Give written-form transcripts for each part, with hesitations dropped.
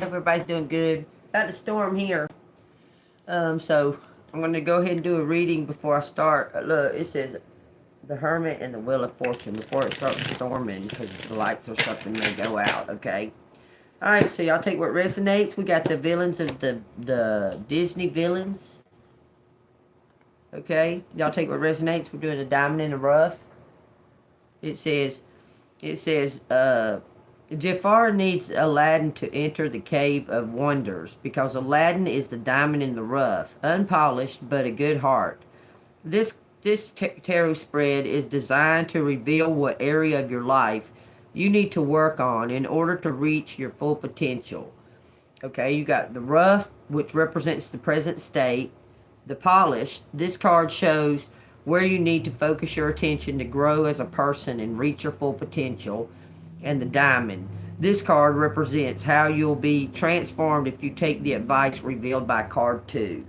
Hope everybody's doing good. About to storm here. So I'm going to go ahead and do a reading before I start. Look, it says the Hermit and the Wheel of Fortune before it starts storming because the lights or something may go out, okay? Alright, so y'all take what resonates. We got the villains of the Disney villains. Okay? Y'all take what resonates. We're doing the diamond in the rough. It says, Jafar needs Aladdin to enter the Cave of Wonders because Aladdin is the diamond in the rough, unpolished but a good heart. This tarot spread is designed to reveal what area of your life you need to work on in order to reach your full potential. Okay, you got the rough, which represents the present state. The polished, this card shows where you need to focus your attention to grow as a person and reach your full potential. And the diamond, this card represents how you'll be transformed if you take the advice revealed by card 2.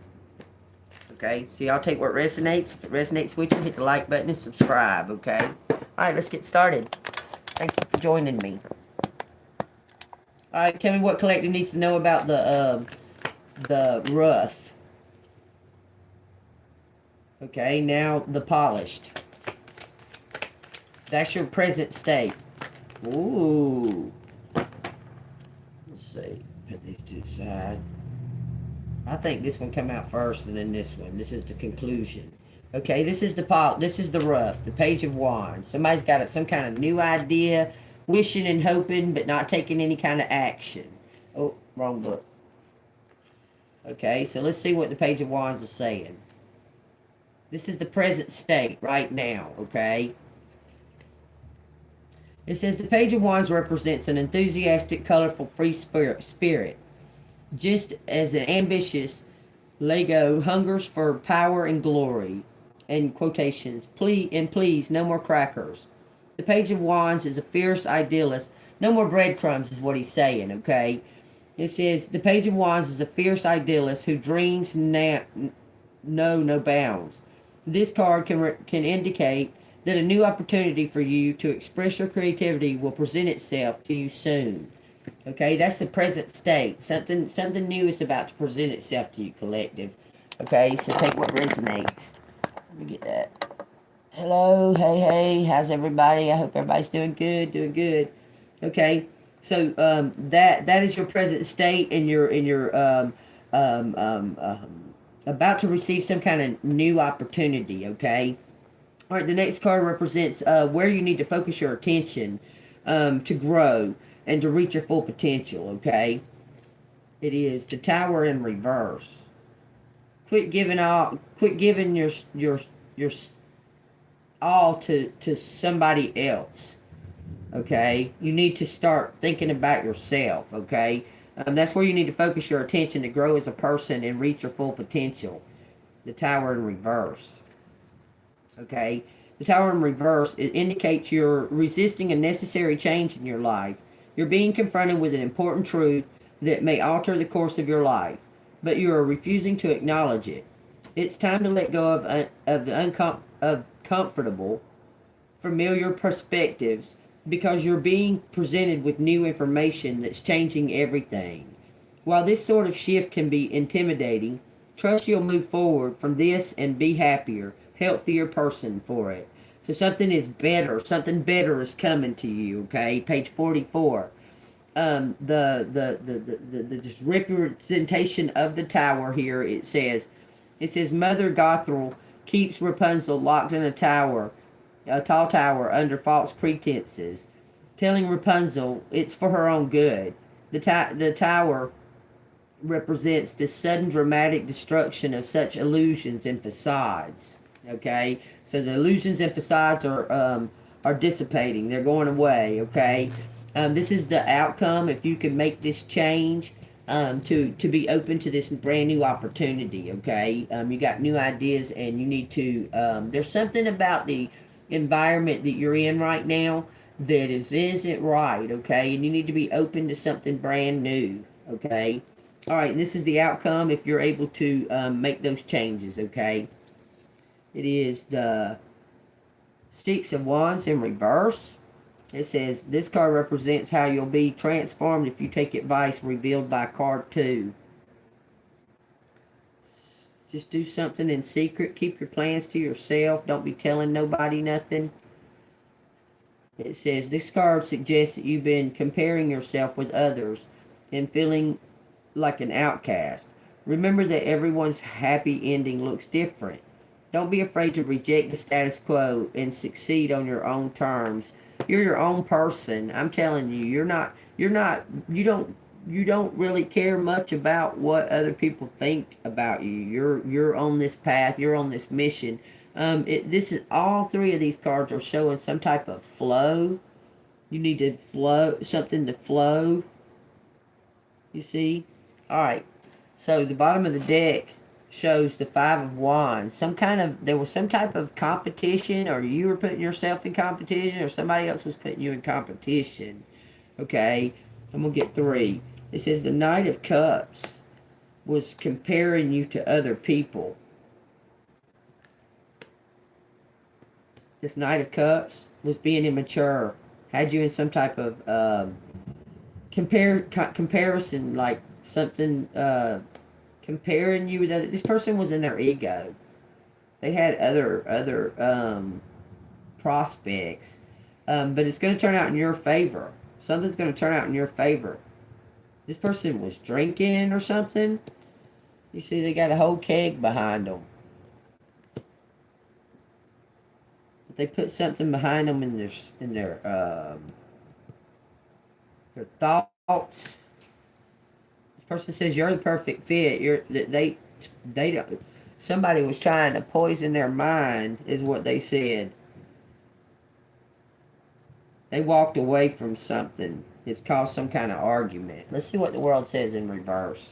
Okay, so y'all take what resonates. If it resonates with you, hit the like button and subscribe, okay? Alright, let's get started. Thank you for joining me. Alright, tell me what collective needs to know about the rough. Okay, now the polished. That's your present state. Ooh. Let's see. Put these to the side. I think this one come out first and then this one. This is the conclusion. Okay, this is the rough, the Page of Wands. Somebody's got some kind of new idea, wishing and hoping, but not taking any kind of action. Oh, wrong book. Okay, so let's see what the Page of Wands is saying. This is the present state right now, okay? It says the Page of Wands represents an enthusiastic, colorful, free spirit. Just as an ambitious Lego hungers for power and glory. And quotations, please, no more crackers. The Page of Wands is a fierce idealist. No more breadcrumbs is what he's saying, okay? It says the Page of Wands is a fierce idealist who dreams know no bounds. This card can indicate that a new opportunity for you to express your creativity will present itself to you soon. Okay, that's the present state. Something new is about to present itself to you, collective. Okay, so take what resonates. Let me get that. Hello, hey, how's everybody? I hope everybody's doing good. Okay, so that is your present state, and you're about to receive some kind of new opportunity, okay? All right, the next card represents where you need to focus your attention to grow and to reach your full potential, okay? It is the Tower in reverse. Quit giving your all to somebody else, okay? You need to start thinking about yourself, okay? That's where you need to focus your attention to grow as a person and reach your full potential. The Tower in reverse. Okay? The Tower in reverse, it indicates you're resisting a necessary change in your life. You're being confronted with an important truth that may alter the course of your life, but you are refusing to acknowledge it. It's time to let go of the uncomfortable, familiar perspectives, because you're being presented with new information that's changing everything. While this sort of shift can be intimidating, trust you'll move forward from this and be happier, healthier person for it. So something better is coming to you, okay? Page 44. The just representation of the tower here, it says Mother Gothel keeps Rapunzel locked in a tall tower under false pretenses, telling Rapunzel it's for her own good. The tower represents the sudden dramatic destruction of such illusions and facades. Okay, so the illusions and facades are dissipating. They're going away. Okay, this is the outcome. If you can make this change, to be open to this brand new opportunity. Okay, you got new ideas, and you need to. There's something about the environment that you're in right now that isn't right. Okay, and you need to be open to something brand new. Okay, all right. And this is the outcome if you're able to make those changes. Okay. It is the Six of Wands in reverse. It says, this card represents how you'll be transformed if you take advice revealed by card 2. Just do something in secret. Keep your plans to yourself. Don't be telling nobody nothing. It says, this card suggests that you've been comparing yourself with others and feeling like an outcast. Remember that everyone's happy ending looks different. Don't be afraid to reject the status quo and succeed on your own terms. You're your own person. I'm telling you, you don't really care much about what other people think about you. You're on this path, you're on this mission. This is, all 3 of these cards are showing some type of flow. You need to flow, something to flow. You see? Alright. So the bottom of the deck shows the 5 of Wands. There was some type of competition, or you were putting yourself in competition, or somebody else was putting you in competition. Okay? I'm going to get 3. It says the Knight of Cups was comparing you to other people. This Knight of Cups was being immature. Had you in some type of comparison, like something, comparing you with other. This person was in their ego. They had other prospects. But it's going to turn out in your favor. Something's going to turn out in your favor. This person was drinking or something. You see, they got a whole keg behind them. But they put something behind them in their thoughts. This person says you're the perfect fit. They don't. Somebody was trying to poison their mind, is what they said. They walked away from something. It's caused some kind of argument. Let's see what the world says in reverse.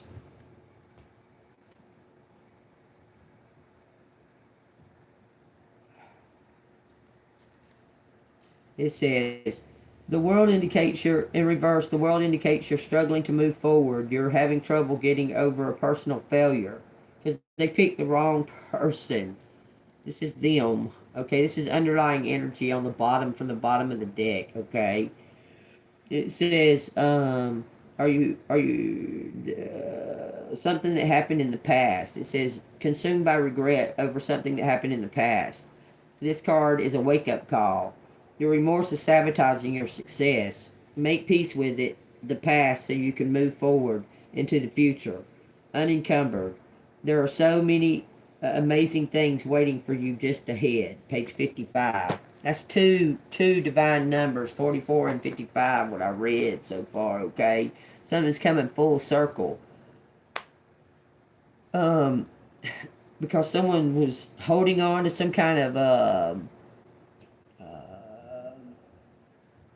It says, the world indicates in reverse, the world indicates you're struggling to move forward. You're having trouble getting over a personal failure. Because they picked the wrong person. This is them. Okay, this is underlying energy on the bottom, from the bottom of the deck, okay? It says, something that happened in the past. It says, consumed by regret over something that happened in the past. This card is a wake-up call. Your remorse is sabotaging your success. Make peace with it, the past, so you can move forward into the future. Unencumbered. There are so many amazing things waiting for you just ahead. Page 55. That's two divine numbers, 44 and 55, what I read so far, okay? Something's coming full circle. Because someone was holding on to some kind of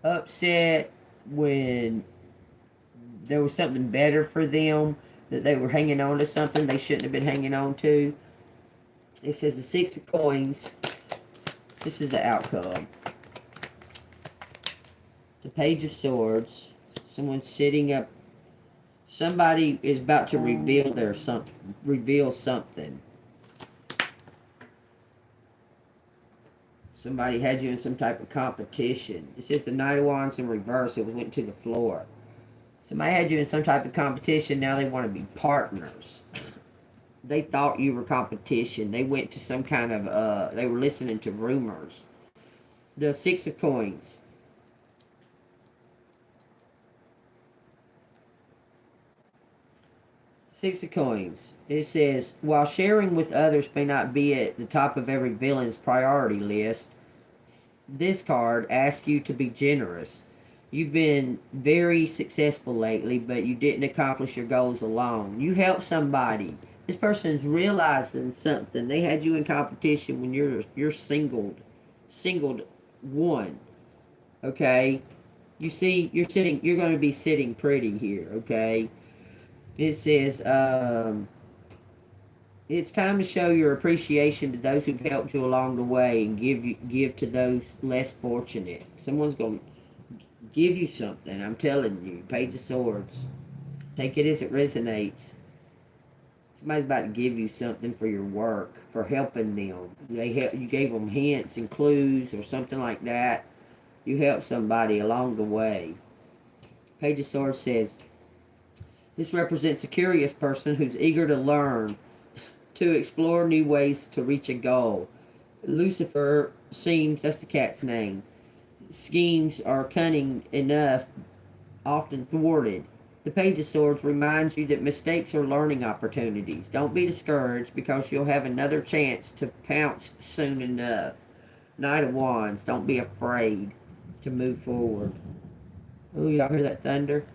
upset when there was something better for them, that they were hanging on to something they shouldn't have been hanging on to. It says the 6 of coins. This is the outcome. The Page of Swords. Someone's sitting up. Somebody is about to reveal something. Somebody had you in some type of competition. It says the Knight of Wands in reverse. It went to the floor. Somebody had you in some type of competition. Now they want to be partners. They thought you were competition. They went to some kind of, they were listening to rumors. The 6 of coins. Six of coins. It says, while sharing with others may not be at the top of every villain's priority list, this card asks you to be generous. You've been very successful lately, but you didn't accomplish your goals alone. You helped somebody. This person's realizing something. They had you in competition when you're singled one. Okay? You see, you're going to be sitting pretty here, okay? It says, it's time to show your appreciation to those who've helped you along the way and give to those less fortunate. Someone's going to give you something, I'm telling you. Page of Swords. Take it as it resonates. Somebody's about to give you something for your work, for helping them. You gave them hints and clues or something like that. You help somebody along the way. Page of Swords says, this represents a curious person who's eager to learn, to explore new ways to reach a goal. Lucifer seems, that's the cat's name, schemes are cunning enough, often thwarted. The Page of Swords reminds you that mistakes are learning opportunities. Don't be discouraged because you'll have another chance to pounce soon enough. Knight of Wands, don't be afraid to move forward. Oh, y'all hear that thunder?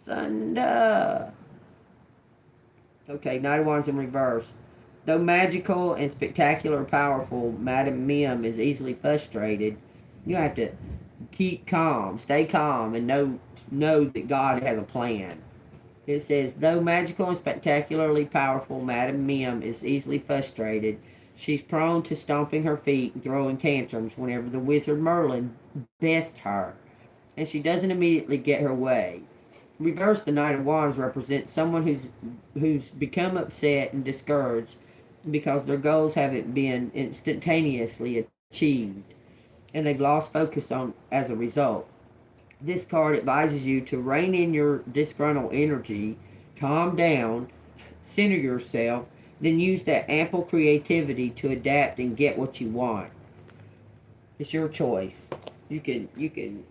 Thunder! Okay, Knight of Wands in reverse. Though magical and spectacular and powerful, Madam Mim is easily frustrated. You have to keep calm, stay calm, and know that God has a plan. It says, though magical and spectacularly powerful, Madam Mim is easily frustrated. She's prone to stomping her feet and throwing tantrums whenever the wizard Merlin bests her, and she doesn't immediately get her way. Reverse, the Knight of Wands represents someone who's become upset and discouraged because their goals haven't been instantaneously achieved, and they've lost focus on as a result. This card advises you to rein in your disgruntled energy, calm down, center yourself, then use that ample creativity to adapt and get what you want. It's your choice. You can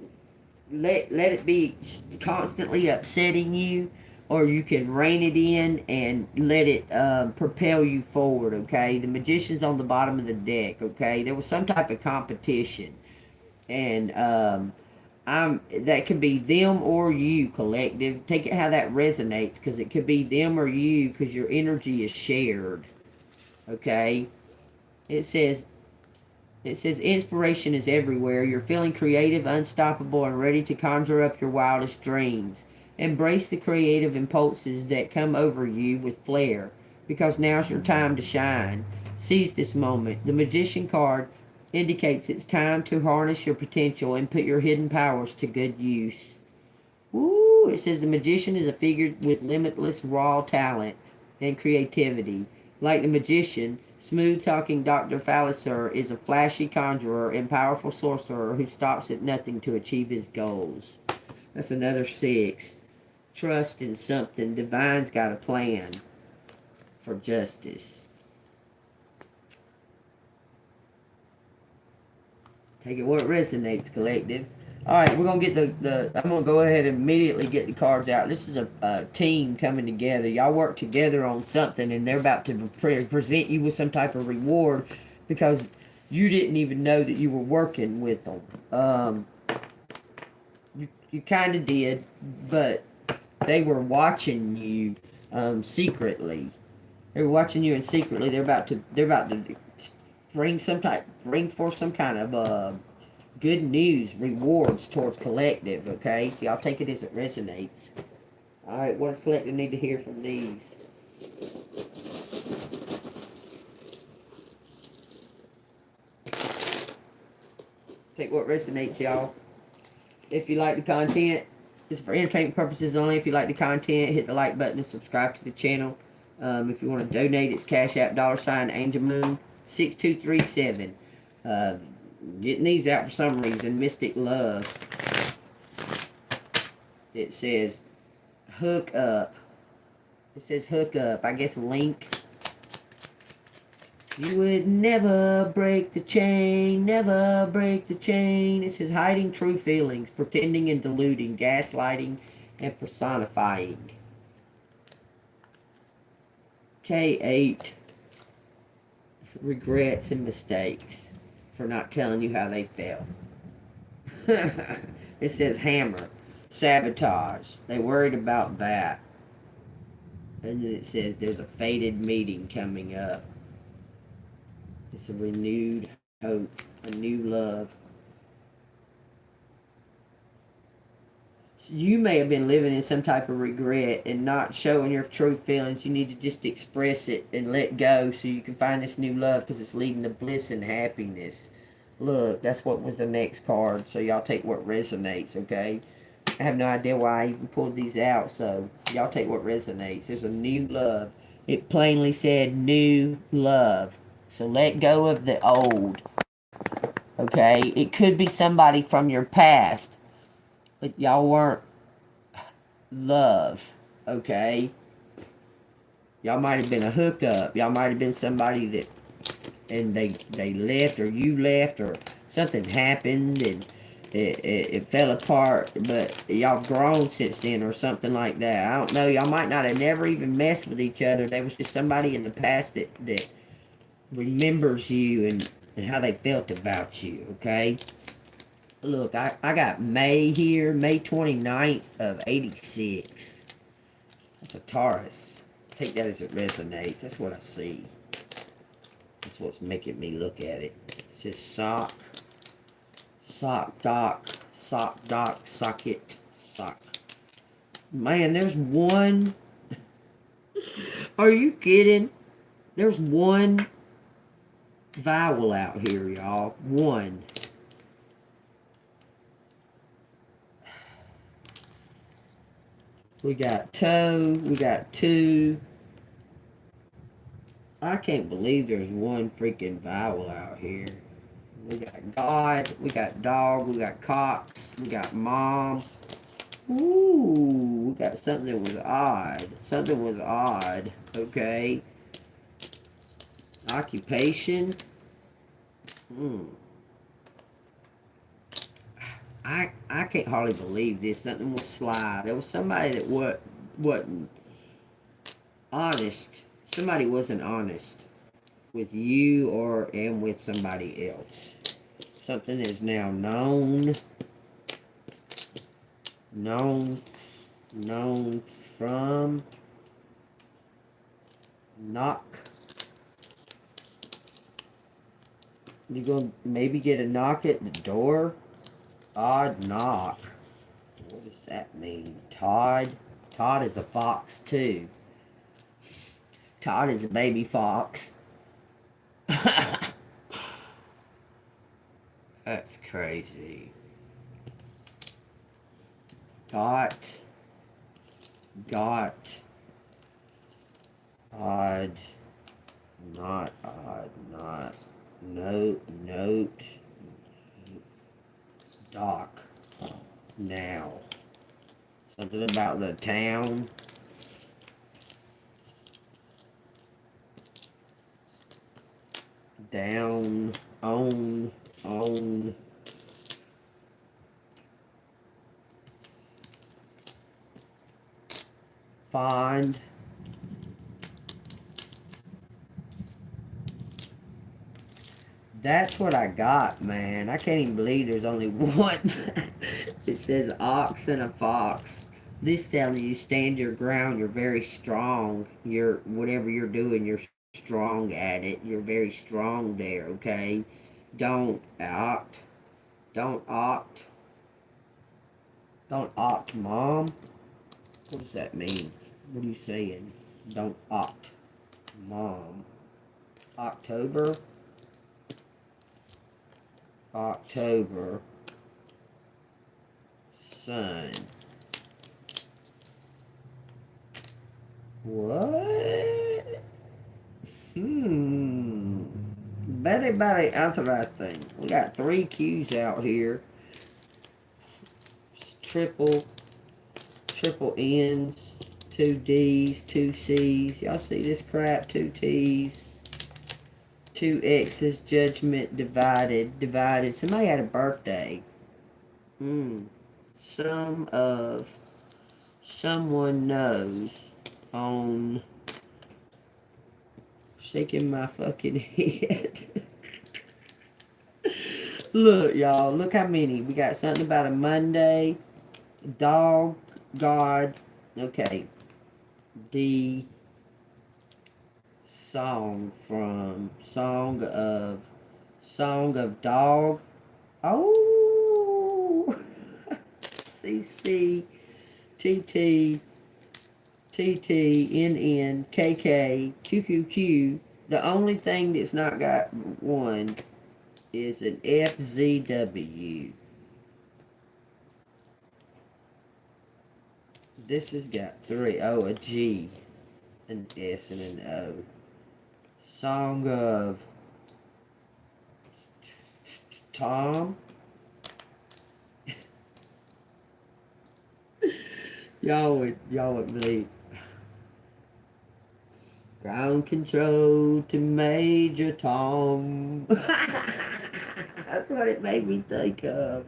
let it be constantly upsetting you, or you can rein it in and let it propel you forward, okay? The Magician's on the bottom of the deck, okay? There was some type of competition, and that could be them or you, collective. Take it how that resonates, because it could be them or you, because your energy is shared, okay? It says inspiration is everywhere. You're feeling creative, unstoppable, and ready to conjure up your wildest dreams. Embrace the creative impulses that come over you with flair, because now's your time to shine. Seize this moment. The Magician card indicates it's time to harness your potential and put your hidden powers to good use. Woo! It says the Magician is a figure with limitless raw talent and creativity. Like the Magician, smooth-talking Dr. Falliser is a flashy conjurer and powerful sorcerer who stops at nothing to achieve his goals. That's another 6. Trust in something. Divine's got a plan for justice. Take it what resonates, collective. Alright, we're going to get I'm going to go ahead and immediately get the cards out. This is a team coming together. Y'all work together on something, and they're about to present you with some type of reward because you didn't even know that you were working with them. You kind of did, but they were watching you secretly. They were watching you, and secretly they're about to bring forth some kind of good news, rewards towards collective, okay? So y'all take it as it resonates. Alright, what does collective need to hear from these? Take what resonates, y'all. If you like the content, this is for entertainment purposes only. If you like the content, hit the like button and subscribe to the channel. If you want to donate, it's Cash App, $ANGELMOON 6237. Getting these out for some reason. Mystic Love. It says hook up. It says hook up. I guess link. You would never break the chain, never break the chain. It says hiding true feelings, pretending and deluding, gaslighting and personifying. K8. Regrets and mistakes for not telling you how they felt. It says hammer. Sabotage. They worried about that. And then it says there's a fated meeting coming up. It's a renewed hope, a new love. So you may have been living in some type of regret and not showing your true feelings. You need to just express it and let go so you can find this new love, because it's leading to bliss and happiness. Look, that's what was the next card. So y'all take what resonates, okay? I have no idea why I even pulled these out, so y'all take what resonates. There's a new love. It plainly said new love. So let go of the old. Okay? It could be somebody from your past, but y'all weren't love. Okay? Y'all might have been a hookup. Y'all might have been somebody that, and they left, or you left, or something happened and it fell apart, but y'all grown since then or something like that. I don't know. Y'all might not have never even messed with each other. There was just somebody in the past that remembers you and how they felt about you, okay? Look, I got May here, May 29th of 86. That's a Taurus. Take that as it resonates. That's what I see. That's what's making me look at it. It says sock, dock, socket, sock. Man, there's one. Are you kidding? There's one vowel out here, y'all. One. We got toe. We got two. I can't believe there's one freaking vowel out here. We got God. We got dog. We got cocks. We got mom. Ooh, we got something that was odd. Something was odd. Okay. Occupation. I can't hardly believe this. Something was sly. There was somebody that wasn't honest. Somebody wasn't honest with you and with somebody else. Something is now known from knock. You're gonna maybe get a knock at the door. Odd knock. What does that mean? Todd is a fox too. Todd is a baby fox. That's crazy. Got, odd, not odd, not, note, dock, now. Something about the town. Down, own, find, that's what I got, man. I can't even believe there's only one. It says ox and a fox. This telling you stand your ground. You're very strong. You're whatever you're doing, you're strong at it. You're very strong there, okay? Don't opt. Don't opt. Don't opt, mom. What does that mean? What are you saying? Don't opt, mom. October. Sun. What? Very interesting. We got 3 Q's out here. Triple N's, 2 D's, 2 C's. Y'all see this crap? 2 T's, 2 X's, judgment, divided. Somebody had a birthday. Someone knows on shaking my fucking head. Look, y'all, look how many. We got something about a Monday, dog, God, okay, the song from Song of Dog. Oh, CC, TT, NN, KK, QQQ. The only thing that's not got one is an FZW. This has got 3. Oh, a G, an S, and an O. Song of Tom. Y'all would believe. Ground control to Major Tom. That's what it made me think of.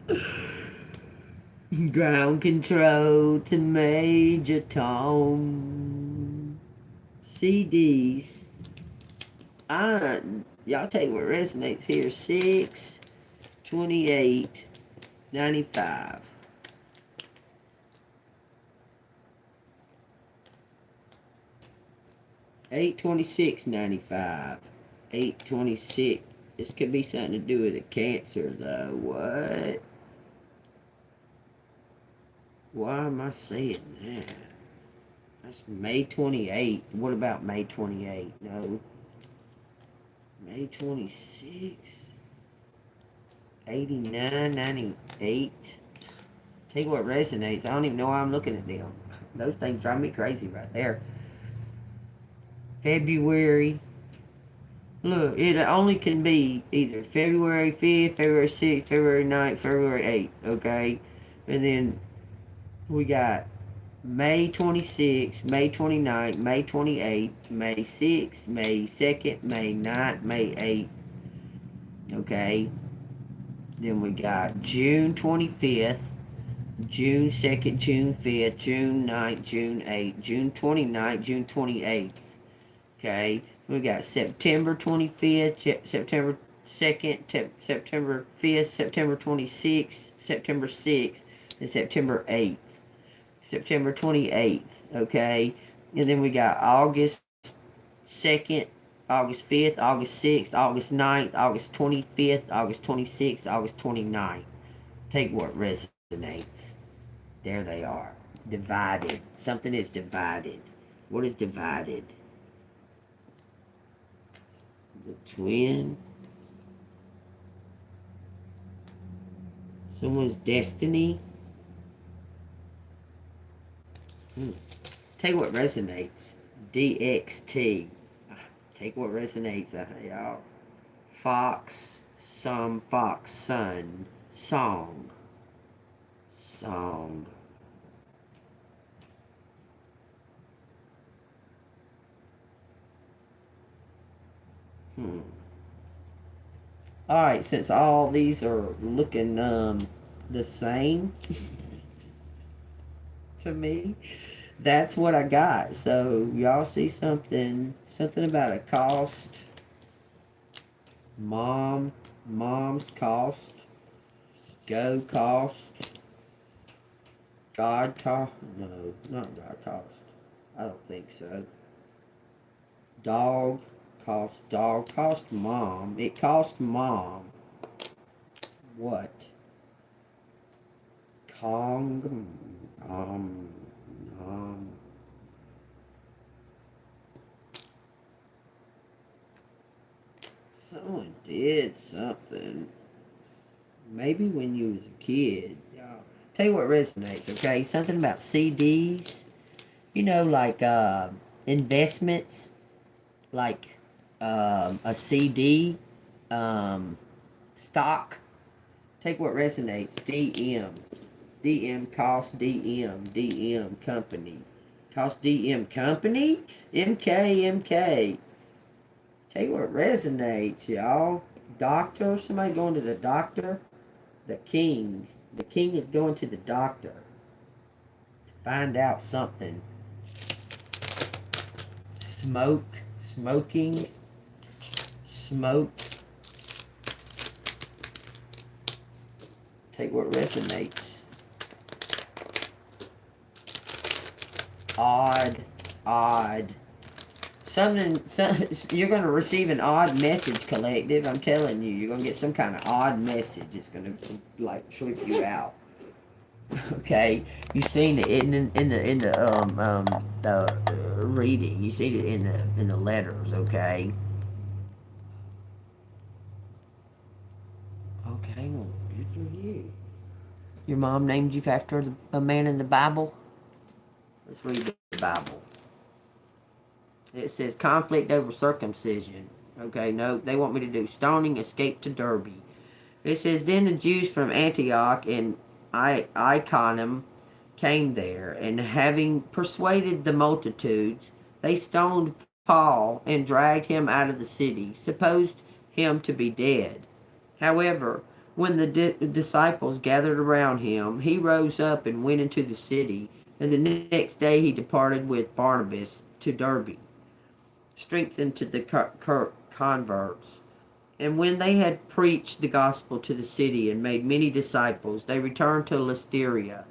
Ground control to Major Tom. CDs. Y'all take what resonates here. 6, 28, 95. 8/26/95. 8/26. This could be something to do with a cancer, though. What? Why am I saying that? That's May 28th. What about May 28th? No. May 26th. 89, 98. Tell you what resonates. I don't even know why I'm looking at them. Those things drive me crazy right there. February. Look, it only can be either February 5th, February 6th, February 9th, February 8th, okay? And then we got May 26th, May 29th, May 28th, May 6th, May 2nd, May 9th, May 8th, okay? Then we got June 25th, June 2nd, June 5th, June 9th, June 8th, June 29th, June 28th. Okay, we got September 25th, September 2nd, September 5th, September 26th, September 6th, and September 8th. September 28th, okay? And then we got August 2nd, August 5th, August 6th, August 9th, August 25th, August 26th, August 29th. Take what resonates. There they are. Divided. Something is divided. What is divided? The twin. Someone's destiny. Take what resonates. DXT. Take what resonates. Y'all. Fox. Some fox. Sun. Song. Song. Alright, since all these are looking the same to me, that's what I got. So y'all see something about a cost. Mom's cost. Go cost. God cost. No, not God cost. I don't think so. Dog cost mom. It cost mom. What? Someone did something. Maybe when you was a kid. Tell you what resonates, okay? Something about CDs. You know, like investments. Like a CD, stock. Take what resonates. DM cost DM company. Cost DM company? MK. Take what resonates, y'all. Doctor, somebody going to the doctor. The king is going to the doctor to find out something. Smoking. Smoke. Take what resonates. Odd. You're going to receive an odd message, collective. I'm telling you, you're going to get some kind of odd message. It's going to, like, trip you out. Okay, you seen it in the reading. You seen it in the letters. Okay. Okay, well, good for you. Your mom named you after a man in the Bible. Let's read the Bible. It says conflict over circumcision. Okay, no, they want me to do stoning, escape to Derby. It says, then the Jews from Antioch and Iconium came there, and having persuaded the multitudes, they stoned Paul and dragged him out of the city, supposed him to be dead. However, when the disciples gathered around him, he rose up and went into the city, and the next day he departed with Barnabas to Derbe, strengthened to the converts. And when they had preached the gospel to the city and made many disciples, they returned to Lystra,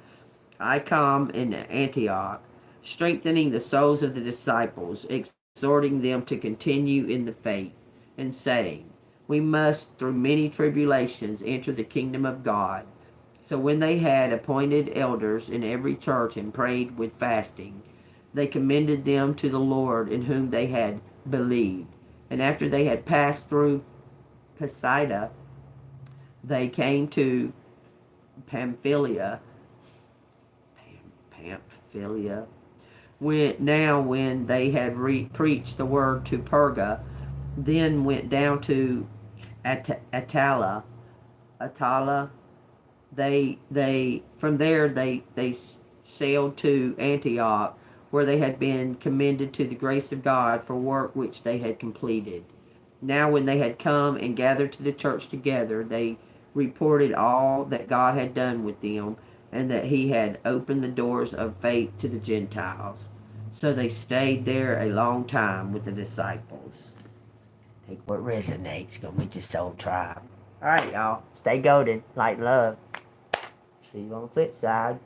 Iconium, and Antioch, strengthening the souls of the disciples, exhorting them to continue in the faith, and saying, we must, through many tribulations, enter the kingdom of God. So when they had appointed elders in every church and prayed with fasting, they commended them to the Lord in whom they had believed. And after they had passed through Pisidia, they came to Pamphylia. When they had preached the word to Perga, then went down to Attala. They from there they sailed to Antioch, where they had been commended to the grace of God for work which they had completed. Now when they had come and gathered to the church together, they reported all that God had done with them, and that he had opened the doors of faith to the Gentiles. So they stayed there a long time with the disciples. Take what resonates, gonna meet your soul tribe. Alright, y'all. Stay golden, light love. See you on the flip side.